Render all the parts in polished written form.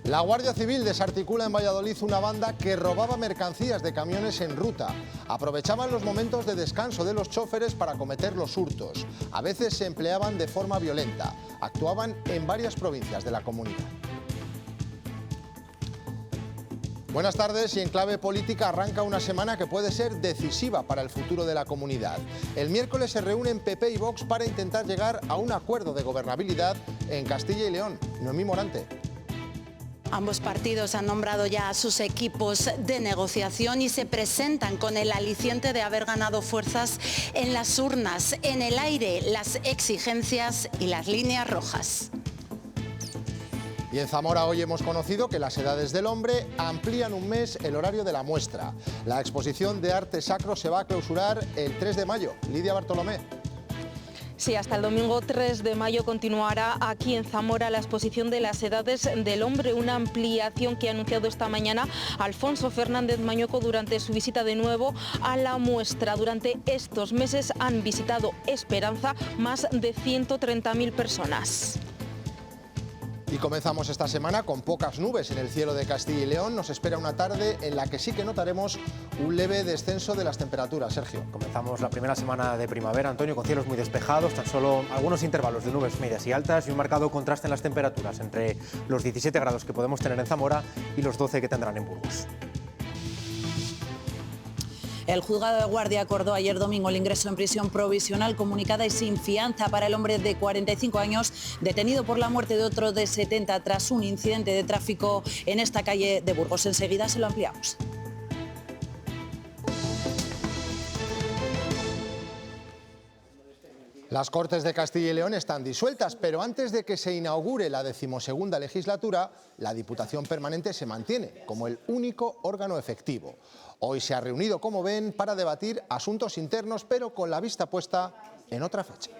La Guardia Civil desarticula en Valladolid una banda que robaba mercancías de camiones en ruta. Aprovechaban los momentos de descanso de los choferes para cometer los hurtos. A veces se empleaban de forma violenta. Actuaban en varias provincias de la comunidad. Buenas tardes, y en clave política arranca una semana que puede ser decisiva para el futuro de la comunidad. El miércoles se reúnen PP y Vox para intentar llegar a un acuerdo de gobernabilidad en Castilla y León. Noemí Morante. Ambos partidos han nombrado ya a sus equipos de negociación y se presentan con el aliciente de haber ganado fuerzas en las urnas. En el aire, las exigencias y las líneas rojas. Y en Zamora hoy hemos conocido que las Edades del Hombre amplían un mes el horario de la muestra. La exposición de arte sacro se va a clausurar el 3 de mayo. Lidia Bartolomé. Sí, hasta el domingo 3 de mayo continuará aquí en Zamora la exposición de las Edades del Hombre, una ampliación que ha anunciado esta mañana Alfonso Fernández Mañueco durante su visita de nuevo a la muestra. Durante estos meses han visitado Esperanza más de 130.000 personas. Y comenzamos esta semana con pocas nubes en el cielo de Castilla y León. Nos espera una tarde en la que sí que notaremos un leve descenso de las temperaturas. Sergio. Comenzamos la primera semana de primavera, Antonio, con cielos muy despejados, tan solo algunos intervalos de nubes medias y altas y un marcado contraste en las temperaturas entre los 17 grados que podemos tener en Zamora y los 12 que tendrán en Burgos. El juzgado de guardia acordó ayer domingo el ingreso en prisión provisional comunicada y sin fianza para el hombre de 45 años detenido por la muerte de otro de 70 tras un incidente de tráfico en esta calle de Burgos. Enseguida se lo ampliamos. Las Cortes de Castilla y León están disueltas, pero antes de que se inaugure la 12ª legislatura, la Diputación Permanente se mantiene como el único órgano efectivo. Hoy se ha reunido, como ven, para debatir asuntos internos, pero con la vista puesta en otra fecha.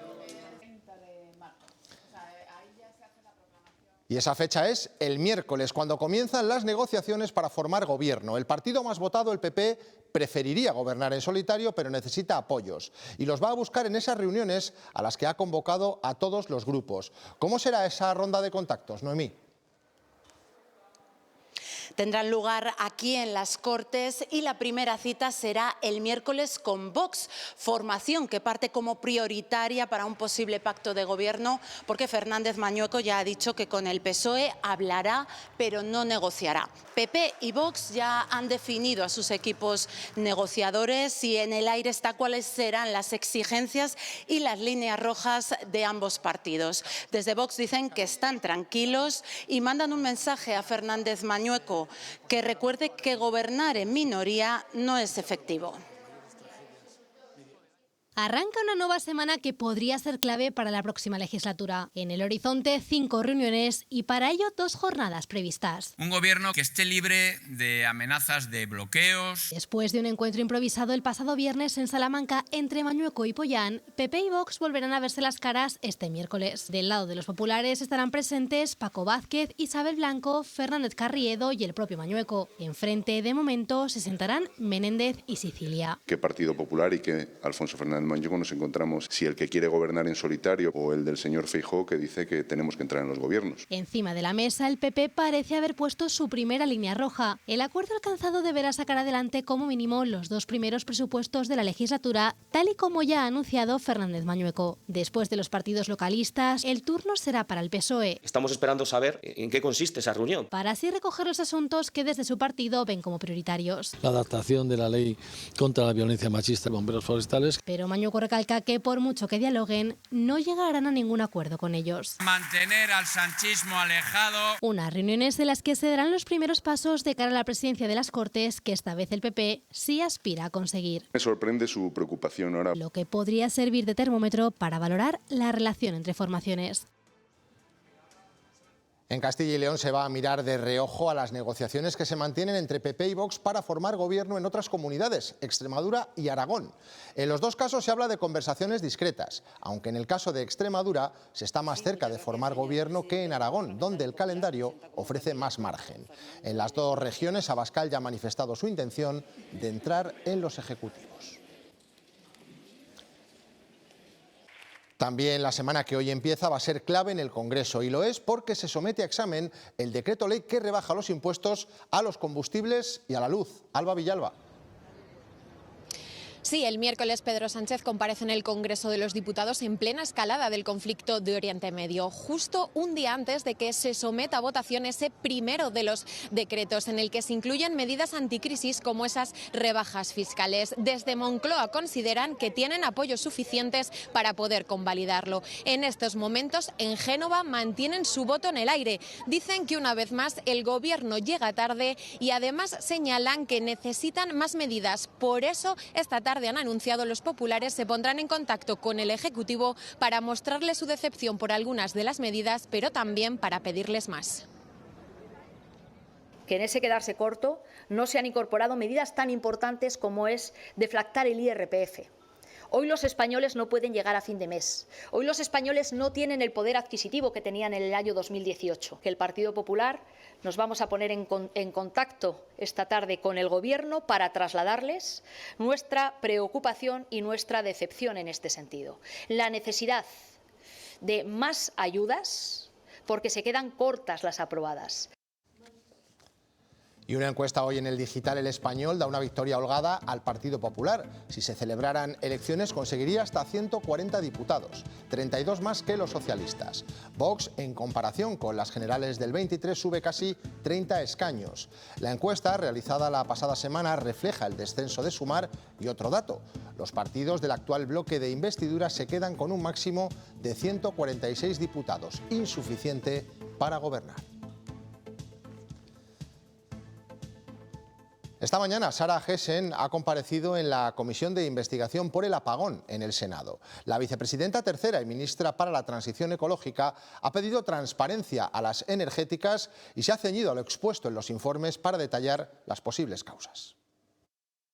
Y esa fecha es el miércoles, cuando comienzan las negociaciones para formar gobierno. El partido más votado, el PP, preferiría gobernar en solitario, pero necesita apoyos. Y los va a buscar en esas reuniones a las que ha convocado a todos los grupos. ¿Cómo será esa ronda de contactos, Noemí? Tendrán lugar aquí en las Cortes y la primera cita será el miércoles con Vox, formación que parte como prioritaria para un posible pacto de gobierno, porque Fernández Mañueco ya ha dicho que con el PSOE hablará, pero no negociará. PP y Vox ya han definido a sus equipos negociadores y en el aire está cuáles serán las exigencias y las líneas rojas de ambos partidos. Desde Vox dicen que están tranquilos y mandan un mensaje a Fernández Mañueco, que recuerde que gobernar en minoría no es efectivo. Arranca una nueva semana que podría ser clave para la próxima legislatura. En el horizonte, 5 reuniones y para ello 2 jornadas previstas. Un gobierno que esté libre de amenazas de bloqueos. Después de un encuentro improvisado el pasado viernes en Salamanca entre Mañueco y Pollán, PP y Vox volverán a verse las caras este miércoles. Del lado de los populares estarán presentes Paco Vázquez, Isabel Blanco, Fernández Carriedo y el propio Mañueco. Enfrente, de momento, se sentarán Menéndez y Sicilia. ¿Qué Partido Popular y qué Alfonso Fernández Mañueco nos encontramos? Si el que quiere gobernar en solitario o el del señor Feijóo, que dice que tenemos que entrar en los gobiernos. Encima de la mesa, el PP parece haber puesto su primera línea roja. El acuerdo alcanzado deberá sacar adelante como mínimo los 2 primeros presupuestos de la legislatura, tal y como ya ha anunciado Fernández Mañueco. Después de los partidos localistas, el turno será para el PSOE. Estamos esperando saber en qué consiste esa reunión, para así recoger los asuntos que desde su partido ven como prioritarios. La adaptación de la ley contra la violencia machista, bomberos forestales. Pero Mañueco recalca que por mucho que dialoguen, no llegarán a ningún acuerdo con ellos. Mantener al sanchismo alejado. Unas reuniones de las que se darán los primeros pasos de cara a la presidencia de las Cortes, que esta vez el PP sí aspira a conseguir. Me sorprende su preocupación ahora. Lo que podría servir de termómetro para valorar la relación entre formaciones. En Castilla y León se va a mirar de reojo a las negociaciones que se mantienen entre PP y Vox para formar gobierno en otras comunidades, Extremadura y Aragón. En los 2 casos se habla de conversaciones discretas, aunque en el caso de Extremadura se está más cerca de formar gobierno que en Aragón, donde el calendario ofrece más margen. En las 2 regiones, Abascal ya ha manifestado su intención de entrar en los ejecutivos. También la semana que hoy empieza va a ser clave en el Congreso, y lo es porque se somete a examen el decreto ley que rebaja los impuestos a los combustibles y a la luz. Alba Villalba. Sí, el miércoles Pedro Sánchez comparece en el Congreso de los Diputados en plena escalada del conflicto de Oriente Medio, justo un día antes de que se someta a votación ese primero de los decretos en el que se incluyen medidas anticrisis como esas rebajas fiscales. Desde Moncloa consideran que tienen apoyos suficientes para poder convalidarlo. En estos momentos, en Génova mantienen su voto en el aire. Dicen que una vez más el Gobierno llega tarde y además señalan que necesitan más medidas. Por eso, esta tarde han anunciado los populares se pondrán en contacto con el Ejecutivo para mostrarle su decepción por algunas de las medidas, pero también para pedirles más. Que en ese quedarse corto no se han incorporado medidas tan importantes como es deflactar el IRPF. Hoy los españoles no pueden llegar a fin de mes. Hoy los españoles no tienen el poder adquisitivo que tenían en el año 2018. Que el Partido Popular nos vamos a poner en contacto esta tarde con el Gobierno para trasladarles nuestra preocupación y nuestra decepción en este sentido. La necesidad de más ayudas porque se quedan cortas las aprobadas. Y una encuesta hoy en el digital El Español da una victoria holgada al Partido Popular. Si se celebraran elecciones conseguiría hasta 140 diputados, 32 más que los socialistas. Vox, en comparación con las generales del 23, sube casi 30 escaños. La encuesta, realizada la pasada semana, refleja el descenso de Sumar y otro dato. Los partidos del actual bloque de investidura se quedan con un máximo de 146 diputados, insuficiente para gobernar. Esta mañana Sara Gessen ha comparecido en la Comisión de Investigación por el Apagón en el Senado. La vicepresidenta tercera y ministra para la Transición Ecológica ha pedido transparencia a las energéticas y se ha ceñido a lo expuesto en los informes para detallar las posibles causas.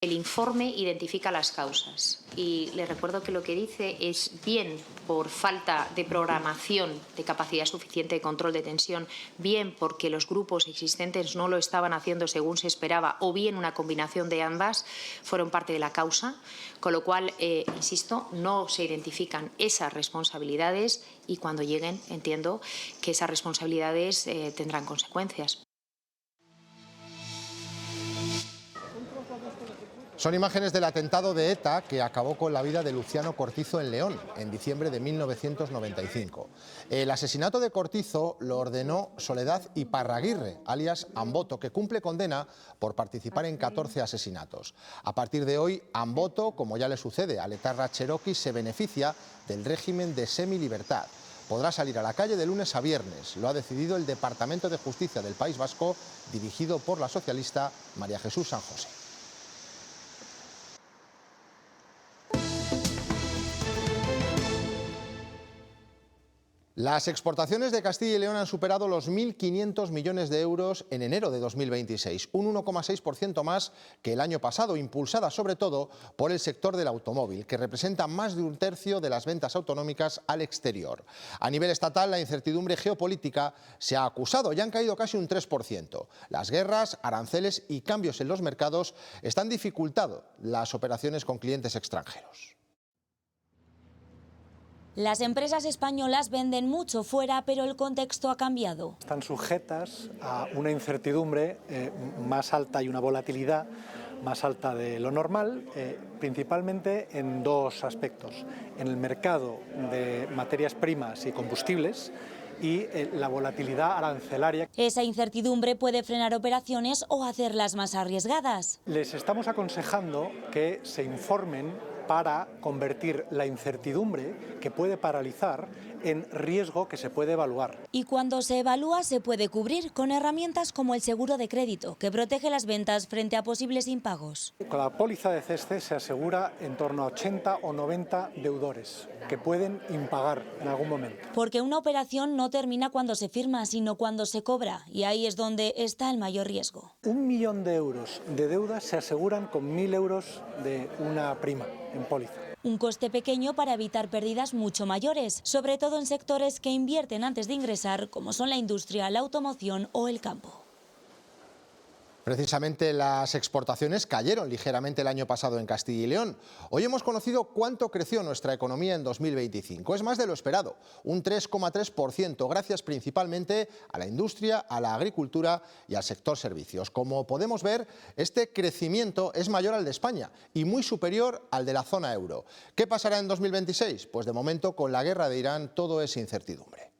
El informe identifica las causas y le recuerdo que lo que dice es bien por falta de programación de capacidad suficiente de control de tensión, bien porque los grupos existentes no lo estaban haciendo según se esperaba o bien una combinación de ambas fueron parte de la causa, con lo cual, insisto, no se identifican esas responsabilidades y cuando lleguen entiendo que esas responsabilidades tendrán consecuencias. Son imágenes del atentado de ETA que acabó con la vida de Luciano Cortizo en León en diciembre de 1995. El asesinato de Cortizo lo ordenó Soledad Iparraguirre, alias Amboto, que cumple condena por participar en 14 asesinatos. A partir de hoy, Amboto, como ya le sucede a l'etarra Cherokee, se beneficia del régimen de semilibertad. Podrá salir a la calle de lunes a viernes. Lo ha decidido el Departamento de Justicia del País Vasco, dirigido por la socialista María Jesús San José. Las exportaciones de Castilla y León han superado los 1.500 millones de euros en enero de 2026, un 1,6% más que el año pasado, impulsada sobre todo por el sector del automóvil, que representa más de un tercio de las ventas autonómicas al exterior. A nivel estatal, la incertidumbre geopolítica se ha acusado y han caído casi un 3%. Las guerras, aranceles y cambios en los mercados están dificultando las operaciones con clientes extranjeros. Las empresas españolas venden mucho fuera, pero el contexto ha cambiado. Están sujetas a una incertidumbre más alta y una volatilidad más alta de lo normal, principalmente en dos aspectos. En el mercado de materias primas y combustibles y la volatilidad arancelaria. Esa incertidumbre puede frenar operaciones o hacerlas más arriesgadas. Les estamos aconsejando que se informen para convertir la incertidumbre que puede paralizar en riesgo que se puede evaluar. Y cuando se evalúa se puede cubrir con herramientas como el seguro de crédito, que protege las ventas frente a posibles impagos. Con la póliza de CESCE se asegura en torno a 80 o 90 deudores que pueden impagar en algún momento. Porque una operación no termina cuando se firma, sino cuando se cobra, y ahí es donde está el mayor riesgo. 1 millón de euros de deudas se aseguran con 1.000 euros de una prima en póliza. Un coste pequeño para evitar pérdidas mucho mayores, sobre todo en sectores que invierten antes de ingresar, como son la industria, la automoción o el campo. Precisamente las exportaciones cayeron ligeramente el año pasado en Castilla y León. Hoy hemos conocido cuánto creció nuestra economía en 2025. Es más de lo esperado, un 3,3%, gracias principalmente a la industria, a la agricultura y al sector servicios. Como podemos ver, este crecimiento es mayor al de España y muy superior al de la zona euro. ¿Qué pasará en 2026? Pues de momento, con la guerra de Irán, todo es incertidumbre.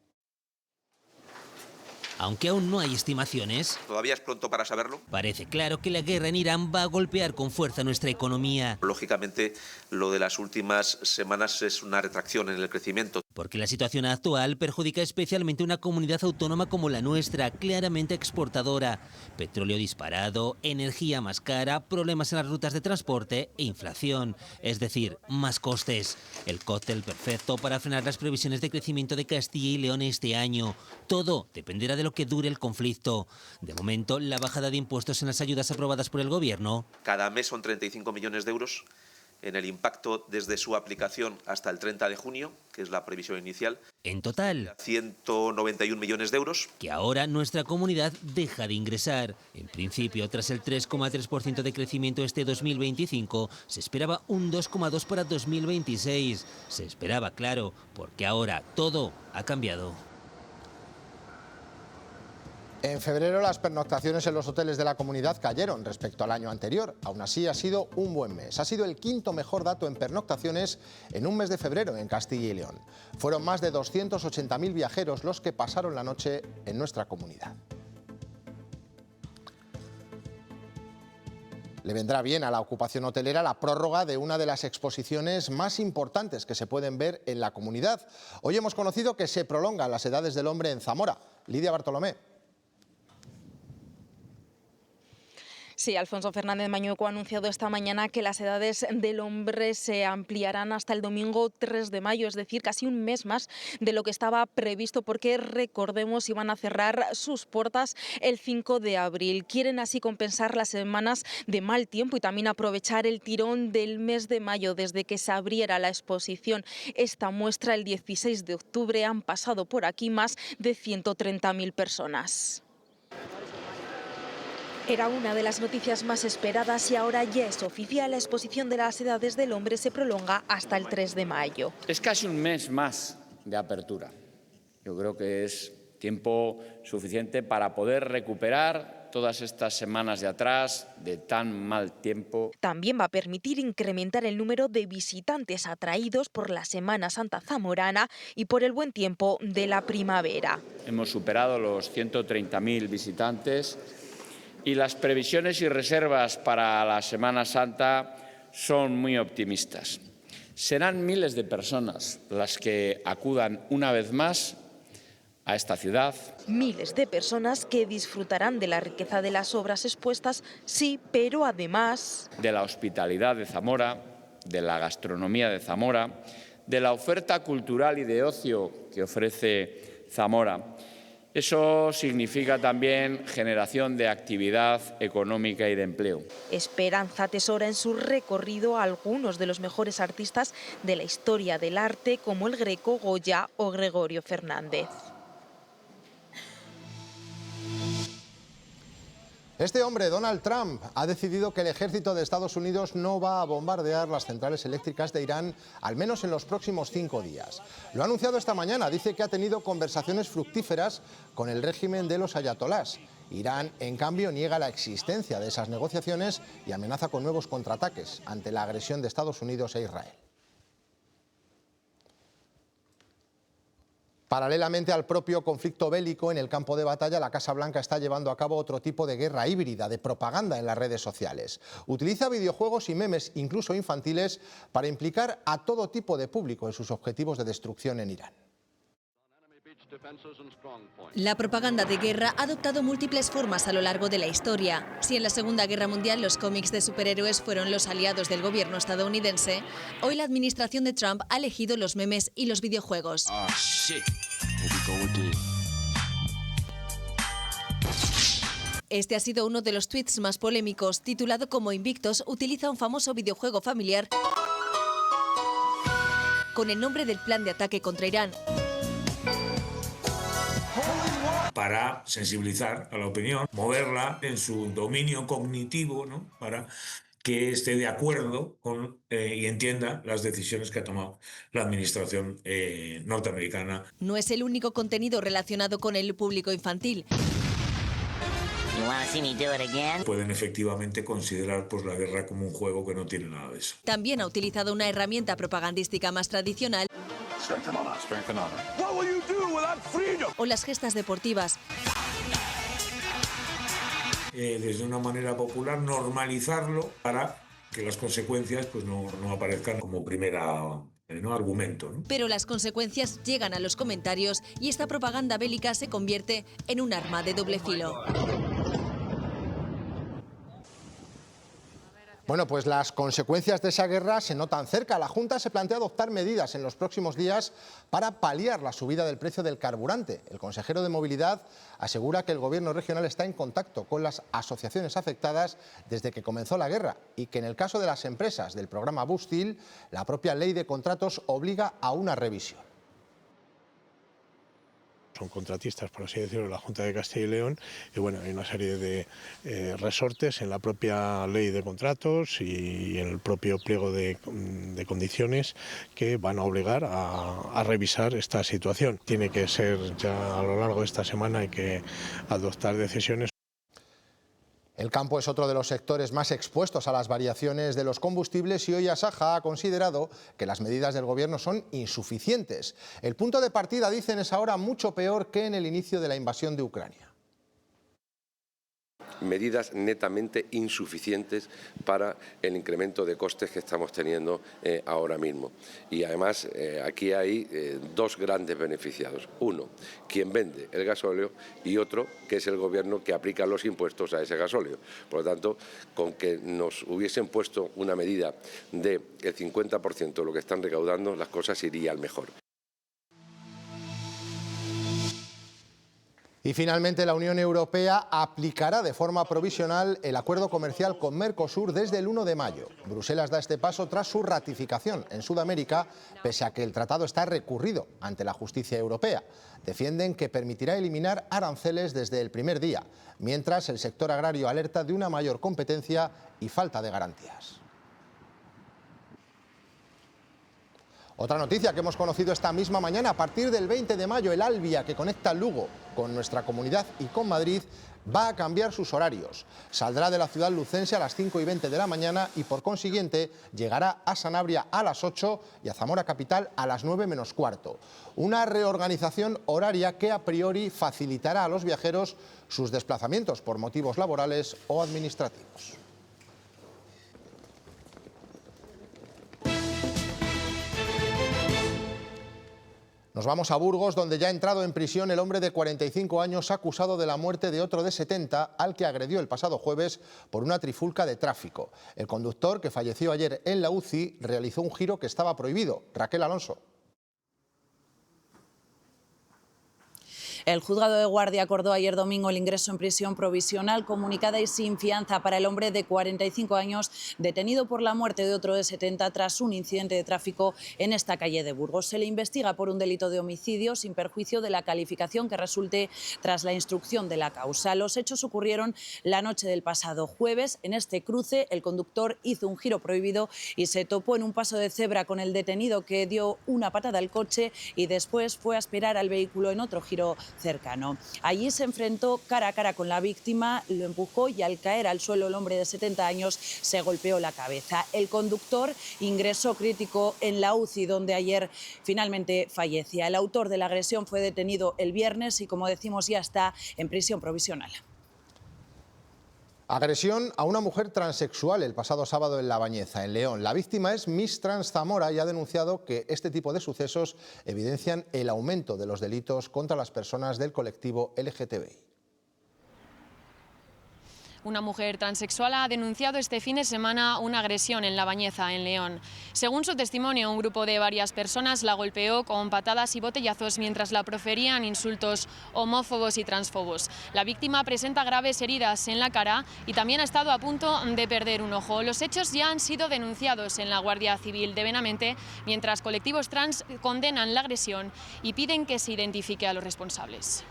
Aunque aún no hay estimaciones, todavía es pronto para saberlo. Parece claro que la guerra en Irán va a golpear con fuerza nuestra economía. Lógicamente, lo de las últimas semanas es una retracción en el crecimiento. Porque la situación actual perjudica especialmente a una comunidad autónoma como la nuestra, claramente exportadora. Petróleo disparado, energía más cara, problemas en las rutas de transporte e inflación. Es decir, más costes. El cóctel perfecto para frenar las previsiones de crecimiento de Castilla y León este año. Todo dependerá de lo que dure el conflicto. De momento, la bajada de impuestos en las ayudas aprobadas por el Gobierno. Cada mes son 35 millones de euros. En el impacto desde su aplicación hasta el 30 de junio, que es la previsión inicial. En total, 191 millones de euros. Que ahora nuestra comunidad deja de ingresar. En principio, tras el 3,3% de crecimiento este 2025, se esperaba un 2,2% para 2026. Se esperaba, claro, porque ahora todo ha cambiado. En febrero las pernoctaciones en los hoteles de la comunidad cayeron respecto al año anterior. Aún así ha sido un buen mes. Ha sido el quinto mejor dato en pernoctaciones en un mes de febrero en Castilla y León. Fueron más de 280.000 viajeros los que pasaron la noche en nuestra comunidad. Le vendrá bien a la ocupación hotelera la prórroga de una de las exposiciones más importantes que se pueden ver en la comunidad. Hoy hemos conocido que se prolongan las edades del hombre en Zamora. Lidia Bartolomé. Sí, Alfonso Fernández Mañueco ha anunciado esta mañana que las edades del hombre se ampliarán hasta el domingo 3 de mayo, es decir, casi un mes más de lo que estaba previsto, porque recordemos iban a cerrar sus puertas el 5 de abril. Quieren así compensar las semanas de mal tiempo y también aprovechar el tirón del mes de mayo. Desde que se abriera la exposición esta muestra el 16 de octubre han pasado por aquí más de 130.000 personas. Era una de las noticias más esperadas y ahora ya es oficial. La exposición de las edades del hombre se prolonga hasta el 3 de mayo. Es casi un mes más de apertura. Yo creo que es tiempo suficiente para poder recuperar todas estas semanas de atrás, de tan mal tiempo. También va a permitir incrementar el número de visitantes atraídos por la Semana Santa zamorana y por el buen tiempo de la primavera. Hemos superado los 130.000 visitantes. Y las previsiones y reservas para la Semana Santa son muy optimistas. Serán miles de personas las que acudan una vez más a esta ciudad. Miles de personas que disfrutarán de la riqueza de las obras expuestas, sí, pero además de la hospitalidad de Zamora, de la gastronomía de Zamora, de la oferta cultural y de ocio que ofrece Zamora. Eso significa también generación de actividad económica y de empleo. Esperanza atesora en su recorrido a algunos de los mejores artistas de la historia del arte, como el Greco, Goya o Gregorio Fernández. Este hombre, Donald Trump, ha decidido que el ejército de Estados Unidos no va a bombardear las centrales eléctricas de Irán, al menos en los próximos 5 días. Lo ha anunciado esta mañana. Dice que ha tenido conversaciones fructíferas con el régimen de los ayatolás. Irán, en cambio, niega la existencia de esas negociaciones y amenaza con nuevos contraataques ante la agresión de Estados Unidos e Israel. Paralelamente al propio conflicto bélico en el campo de batalla, la Casa Blanca está llevando a cabo otro tipo de guerra híbrida, de propaganda en las redes sociales. Utiliza videojuegos y memes, incluso infantiles, para implicar a todo tipo de público en sus objetivos de destrucción en Irán. La propaganda de guerra ha adoptado múltiples formas a lo largo de la historia. Si en la Segunda Guerra Mundial los cómics de superhéroes fueron los aliados del gobierno estadounidense, hoy la administración de Trump ha elegido los memes y los videojuegos. Este ha sido uno de los tweets más polémicos. Titulado como Invictos, utiliza un famoso videojuego familiar con el nombre del plan de ataque contra Irán. para sensibilizar a la opinión, moverla en su dominio cognitivo, ¿no? Para que esté de acuerdo con y entienda las decisiones que ha tomado la administración norteamericana. No es el único contenido relacionado con el público infantil. Pueden efectivamente considerar pues, la guerra como un juego que no tiene nada de eso. También ha utilizado una herramienta propagandística más tradicional o las gestas deportivas. Desde una manera popular, normalizarlo para que las consecuencias pues, no aparezcan como primera argumento, ¿no? Pero las consecuencias llegan a los comentarios y esta propaganda bélica se convierte en un arma de doble filo. Bueno, pues las consecuencias de esa guerra se notan cerca. La Junta se plantea adoptar medidas en los próximos días para paliar la subida del precio del carburante. El consejero de Movilidad asegura que el Gobierno regional está en contacto con las asociaciones afectadas desde que comenzó la guerra y que en el caso de las empresas del programa Bustil, la propia ley de contratos obliga a una revisión. Son contratistas, por así decirlo, de la Junta de Castilla y León, y bueno, hay una serie de resortes en la propia ley de contratos y en el propio pliego de condiciones que van a obligar a revisar esta situación. Tiene que ser ya a lo largo de esta semana, hay que adoptar decisiones. El campo es otro de los sectores más expuestos a las variaciones de los combustibles y hoy Asaja ha considerado que las medidas del Gobierno son insuficientes. El punto de partida, dicen, es ahora mucho peor que en el inicio de la invasión de Ucrania. Medidas netamente insuficientes para el incremento de costes que estamos teniendo ahora mismo. Y además aquí hay dos grandes beneficiados. Uno, quien vende el gasóleo, y otro, que es el Gobierno que aplica los impuestos a ese gasóleo. Por lo tanto, con que nos hubiesen puesto una medida del 50% de lo que están recaudando, las cosas irían mejor. Y finalmente la Unión Europea aplicará de forma provisional el acuerdo comercial con Mercosur desde el 1 de mayo. Bruselas da este paso tras su ratificación en Sudamérica, pese a que el tratado está recurrido ante la justicia europea. Defienden que permitirá eliminar aranceles desde el primer día, mientras el sector agrario alerta de una mayor competencia y falta de garantías. Otra noticia que hemos conocido esta misma mañana: a partir del 20 de mayo el Alvia, que conecta Lugo con nuestra comunidad y con Madrid, va a cambiar sus horarios. Saldrá de la ciudad lucense a las 5:20 de la mañana y por consiguiente llegará a Sanabria a las 8 y a Zamora Capital a las 9 menos cuarto. Una reorganización horaria que a priori facilitará a los viajeros sus desplazamientos por motivos laborales o administrativos. Nos vamos a Burgos, donde ya ha entrado en prisión el hombre de 45 años acusado de la muerte de otro de 70 al que agredió el pasado jueves por una trifulca de tráfico. El conductor, que falleció ayer en la UCI, realizó un giro que estaba prohibido. Raquel Alonso. El juzgado de guardia acordó ayer domingo el ingreso en prisión provisional comunicada y sin fianza para el hombre de 45 años detenido por la muerte de otro de 70 tras un incidente de tráfico en esta calle de Burgos. Se le investiga por un delito de homicidio sin perjuicio de la calificación que resulte tras la instrucción de la causa. Los hechos ocurrieron la noche del pasado jueves. En este cruce el conductor hizo un giro prohibido y se topó en un paso de cebra con el detenido, que dio una patada al coche y después fue a esperar al vehículo en otro giro cercano. Allí se enfrentó cara a cara con la víctima, lo empujó y al caer al suelo el hombre de 70 años se golpeó la cabeza. El conductor ingresó crítico en la UCI, donde ayer finalmente fallecía. El autor de la agresión fue detenido el viernes y, como decimos, ya está en prisión provisional. Agresión a una mujer transexual el pasado sábado en La Bañeza, en León. La víctima es Miss Trans Zamora y ha denunciado que este tipo de sucesos evidencian el aumento de los delitos contra las personas del colectivo LGTBI. Una mujer transexual ha denunciado este fin de semana una agresión en La Bañeza, en León. Según su testimonio, un grupo de varias personas la golpeó con patadas y botellazos mientras la proferían insultos homófobos y transfobos. La víctima presenta graves heridas en la cara y también ha estado a punto de perder un ojo. Los hechos ya han sido denunciados en la Guardia Civil de Benavente, mientras colectivos trans condenan la agresión y piden que se identifique a los responsables.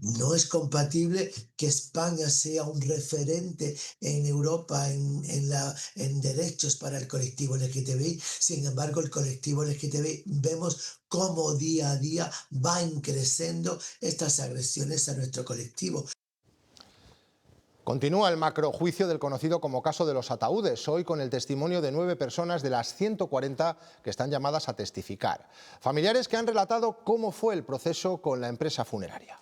No es compatible que España sea un referente en Europa en derechos para el colectivo LGTBI. Sin embargo, el colectivo LGTBI vemos cómo día a día van creciendo estas agresiones a nuestro colectivo. Continúa el macrojuicio del conocido como caso de los ataúdes, hoy con el testimonio de 9 personas de las 140 que están llamadas a testificar. Familiares que han relatado cómo fue el proceso con la empresa funeraria.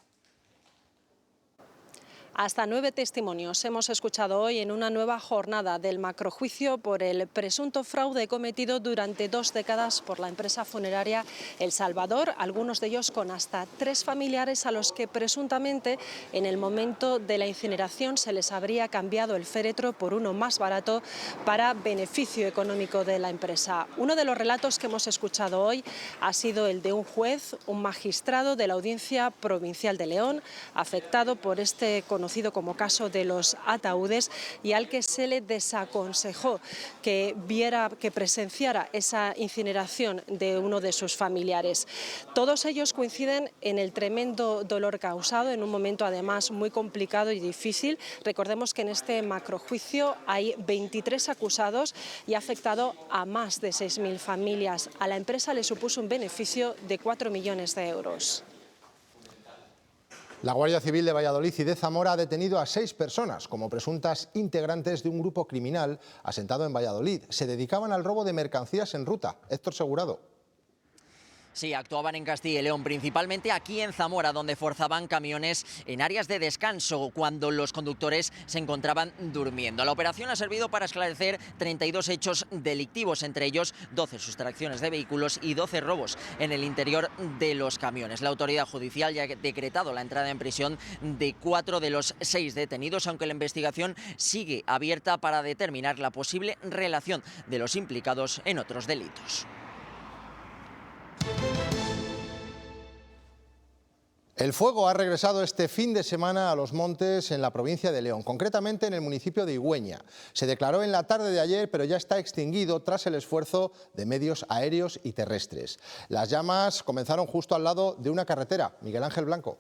Hasta 9 testimonios hemos escuchado hoy en una nueva jornada del macrojuicio por el presunto fraude cometido durante 2 décadas por la empresa funeraria El Salvador, algunos de ellos con hasta 3 familiares a los que presuntamente en el momento de la incineración se les habría cambiado el féretro por uno más barato para beneficio económico de la empresa. Uno de los relatos que hemos escuchado hoy ha sido el de un juez, un magistrado de la Audiencia Provincial de León, afectado por este conocido como caso de los ataúdes y al que se le desaconsejó que presenciara esa incineración de uno de sus familiares. Todos ellos coinciden en el tremendo dolor causado en un momento además muy complicado y difícil. Recordemos que en este macrojuicio hay 23 acusados y ha afectado a más de 6.000 familias. A la empresa le supuso un beneficio de 4 millones de euros. La Guardia Civil de Valladolid y de Zamora ha detenido a 6 personas como presuntas integrantes de un grupo criminal asentado en Valladolid. Se dedicaban al robo de mercancías en ruta. Héctor Segurado. Sí, actuaban en Castilla y León, principalmente aquí en Zamora, donde forzaban camiones en áreas de descanso cuando los conductores se encontraban durmiendo. La operación ha servido para esclarecer 32 hechos delictivos, entre ellos 12 sustracciones de vehículos y 12 robos en el interior de los camiones. La autoridad judicial ya ha decretado la entrada en prisión de 4 de los 6 detenidos, aunque la investigación sigue abierta para determinar la posible relación de los implicados en otros delitos. El fuego ha regresado este fin de semana a los montes en la provincia de León, concretamente en el municipio de Igüeña. Se declaró en la tarde de ayer, pero ya está extinguido tras el esfuerzo de medios aéreos y terrestres. Las llamas comenzaron justo al lado de una carretera. Miguel Ángel Blanco.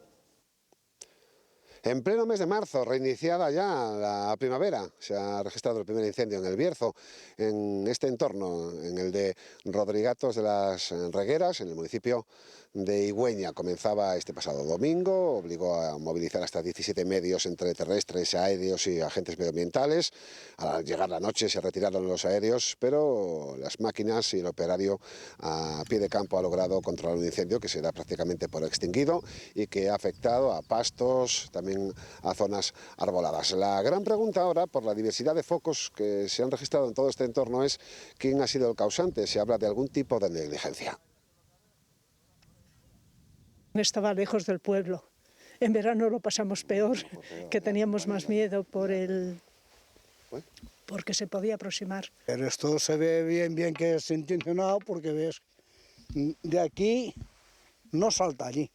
En pleno mes de marzo, reiniciada ya la primavera, se ha registrado el primer incendio en el Bierzo, en este entorno, en el de Rodrigatos de las Regueras, en el municipio de Igüeña. Comenzaba este pasado domingo, obligó a movilizar hasta 17 medios entre terrestres, aéreos y agentes medioambientales. Al llegar la noche se retiraron los aéreos, pero las máquinas y el operario a pie de campo ha logrado controlar un incendio que se da prácticamente por extinguido y que ha afectado a pastos, también a zonas arboladas. La gran pregunta ahora, por la diversidad de focos que se han registrado en todo este entorno, es quién ha sido el causante. Se habla de algún tipo de negligencia. Estaba lejos del pueblo. En verano lo pasamos peor, que teníamos más miedo porque se podía aproximar. Pero esto se ve bien que es intencionado, porque ves, de aquí no salta allí.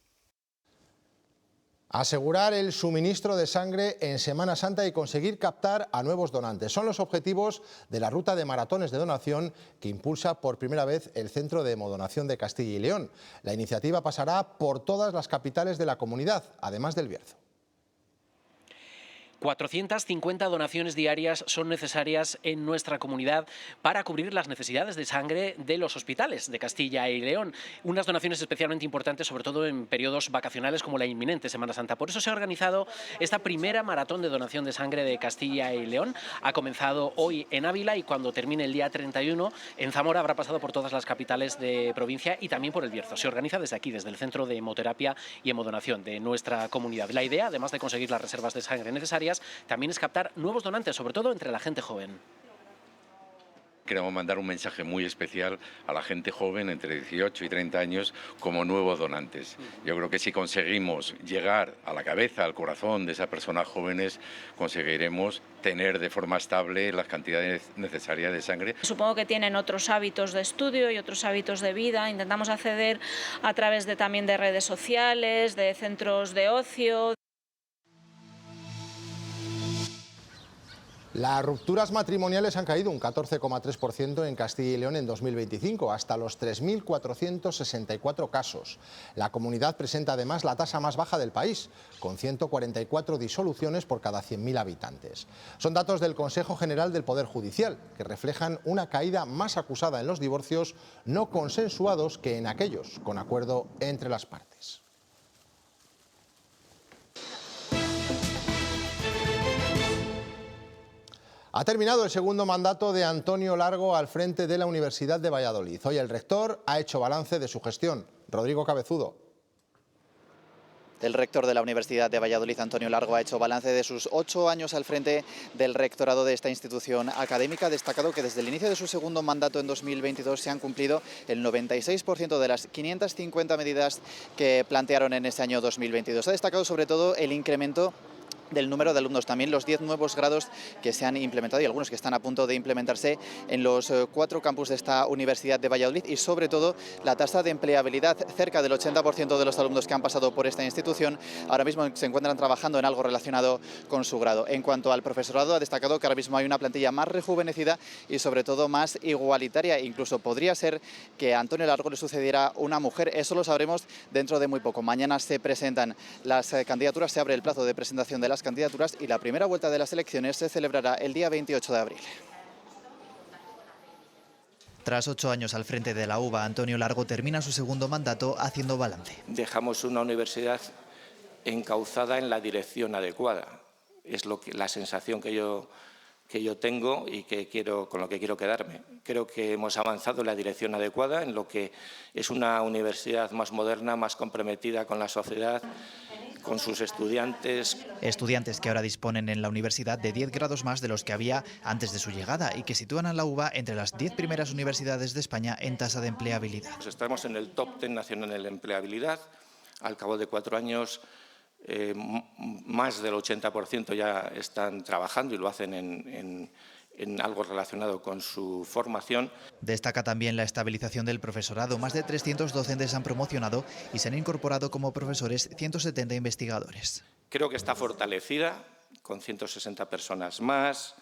Asegurar el suministro de sangre en Semana Santa y conseguir captar a nuevos donantes. Son los objetivos de la ruta de maratones de donación que impulsa por primera vez el Centro de Hemodonación de Castilla y León. La iniciativa pasará por todas las capitales de la comunidad, además del Bierzo. 450 donaciones diarias son necesarias en nuestra comunidad para cubrir las necesidades de sangre de los hospitales de Castilla y León. Unas donaciones especialmente importantes, sobre todo en periodos vacacionales como la inminente Semana Santa. Por eso se ha organizado esta primera maratón de donación de sangre de Castilla y León. Ha comenzado hoy en Ávila y cuando termine el día 31 en Zamora habrá pasado por todas las capitales de provincia y también por el Bierzo. Se organiza desde aquí, desde el Centro de Hemoterapia y Hemodonación de nuestra comunidad. La idea, además de conseguir las reservas de sangre necesarias, también es captar nuevos donantes, sobre todo entre la gente joven. Queremos mandar un mensaje muy especial a la gente joven entre 18 y 30 años como nuevos donantes. Yo creo que si conseguimos llegar a la cabeza, al corazón de esas personas jóvenes, conseguiremos tener de forma estable las cantidades necesarias de sangre. Supongo que tienen otros hábitos de estudio y otros hábitos de vida. Intentamos acceder a través también de redes sociales, de centros de ocio. Las rupturas matrimoniales han caído un 14,3% en Castilla y León en 2025, hasta los 3.464 casos. La comunidad presenta además la tasa más baja del país, con 144 disoluciones por cada 100.000 habitantes. Son datos del Consejo General del Poder Judicial, que reflejan una caída más acusada en los divorcios no consensuados que en aquellos con acuerdo entre las partes. Ha terminado el segundo mandato de Antonio Largo al frente de la Universidad de Valladolid. Hoy el rector ha hecho balance de su gestión. Rodrigo Cabezudo. El rector de la Universidad de Valladolid, Antonio Largo, ha hecho balance de sus 8 años al frente del rectorado de esta institución académica. Ha destacado que desde el inicio de su segundo mandato en 2022 se han cumplido el 96% de las 550 medidas que plantearon en este año 2022. Ha destacado sobre todo el incremento del número de alumnos, también los 10 nuevos grados que se han implementado y algunos que están a punto de implementarse en los 4 campus de esta Universidad de Valladolid, y sobre todo la tasa de empleabilidad. Cerca del 80% de los alumnos que han pasado por esta institución ahora mismo se encuentran trabajando en algo relacionado con su grado. En cuanto al profesorado, ha destacado que ahora mismo hay una plantilla más rejuvenecida y sobre todo más igualitaria. Incluso podría ser que a Antonio Largo le sucediera una mujer. Eso lo sabremos dentro de muy poco. Mañana se presentan las candidaturas, se abre el plazo de presentación de las candidaturas y la primera vuelta de las elecciones se celebrará el día 28 de abril. Tras 8 años al frente de la UVA, Antonio Largo termina su segundo mandato haciendo balance. Dejamos una universidad encauzada en la dirección adecuada. Es la sensación que yo tengo y con lo que quiero quedarme. Creo que hemos avanzado en la dirección adecuada, en lo que es una universidad más moderna, más comprometida con la sociedad, con sus estudiantes. Estudiantes que ahora disponen en la universidad de 10 grados más de los que había antes de su llegada y que sitúan a la UVA entre las 10 primeras universidades de España en tasa de empleabilidad. Estamos en el top 10 nacional en empleabilidad. Al cabo de 4 años, más del 80% ya están trabajando y lo hacen en algo relacionado con su formación. Destaca también la estabilización del profesorado. Más de 300 docentes han promocionado y se han incorporado como profesores 170 investigadores. Creo que está fortalecida, con 160 personas más,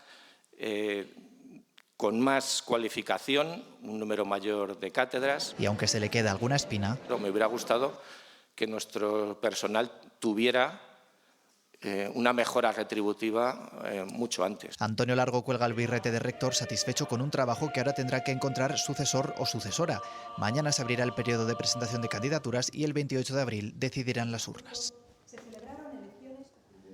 con más cualificación, un número mayor de cátedras. Y aunque se le queda alguna espina, pero me hubiera gustado que nuestro personal tuviera una mejora retributiva mucho antes. Antonio Largo cuelga el birrete de rector, satisfecho con un trabajo que ahora tendrá que encontrar sucesor o sucesora. Mañana se abrirá el periodo de presentación de candidaturas y el 28 de abril decidirán las urnas.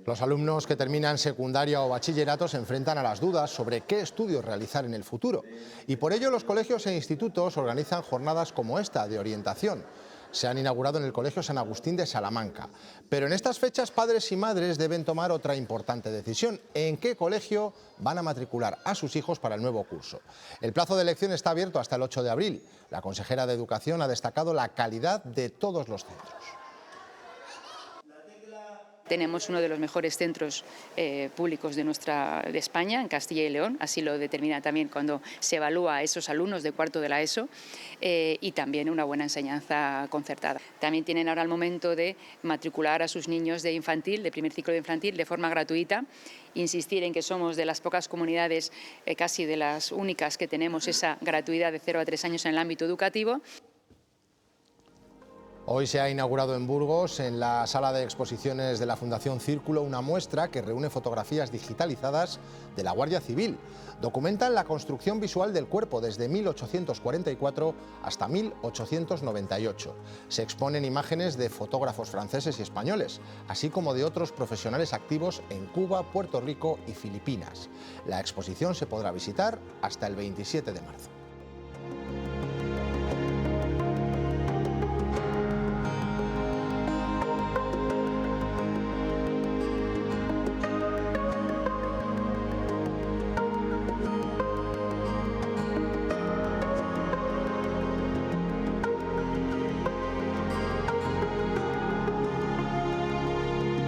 Los alumnos que terminan secundaria o bachillerato se enfrentan a las dudas sobre qué estudios realizar en el futuro. Y por ello los colegios e institutos organizan jornadas como esta de orientación. Se han inaugurado en el Colegio San Agustín de Salamanca. Pero en estas fechas padres y madres deben tomar otra importante decisión: ¿en qué colegio van a matricular a sus hijos para el nuevo curso? El plazo de elección está abierto hasta el 8 de abril. La consejera de Educación ha destacado la calidad de todos los centros. Tenemos uno de los mejores centros públicos de España, en Castilla y León, así lo determina también cuando se evalúa a esos alumnos de cuarto de la ESO, y también una buena enseñanza concertada. También tienen ahora el momento de matricular a sus niños de infantil, de primer ciclo de infantil, de forma gratuita. Insistir en que somos de las pocas comunidades, casi de las únicas, que tenemos esa gratuidad de 0 a 3 años en el ámbito educativo. Hoy se ha inaugurado en Burgos, en la sala de exposiciones de la Fundación Círculo, una muestra que reúne fotografías digitalizadas de la Guardia Civil. Documentan la construcción visual del cuerpo desde 1844 hasta 1898. Se exponen imágenes de fotógrafos franceses y españoles, así como de otros profesionales activos en Cuba, Puerto Rico y Filipinas. La exposición se podrá visitar hasta el 27 de marzo.